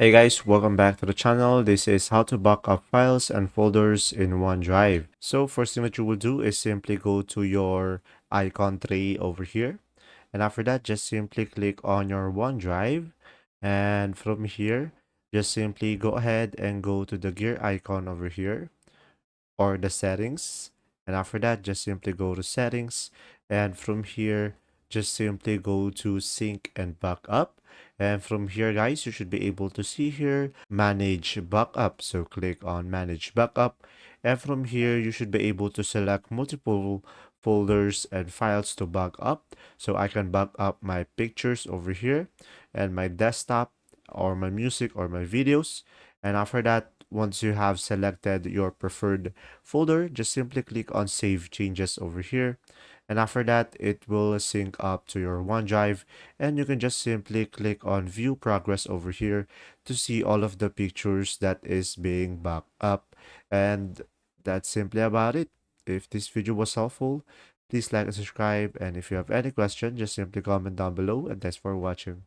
Hey guys, welcome back to the channel. This is how to back up files and folders in OneDrive. So first thing that you will do is simply go to your icon tray over here. And after that, just simply click on your OneDrive. And from here, just simply go ahead and go to the gear icon over here or the settings. And after that, just simply go to settings. And from here, just simply go to sync and backup. And from here, guys, you should be able to see here, manage backup. So click on manage backup. And from here, you should be able to select multiple folders and files to back up. So I can back up my pictures over here and my desktop or my music or my videos. And after that, once you have selected your preferred folder, just simply click on Save Changes over here. And after that, it will sync up to your OneDrive. And you can just simply click on View Progress over here to see all of the pictures that is being backed up. And that's simply about it. If this video was helpful, please like and subscribe. And if you have any question, just simply comment down below. And thanks for watching.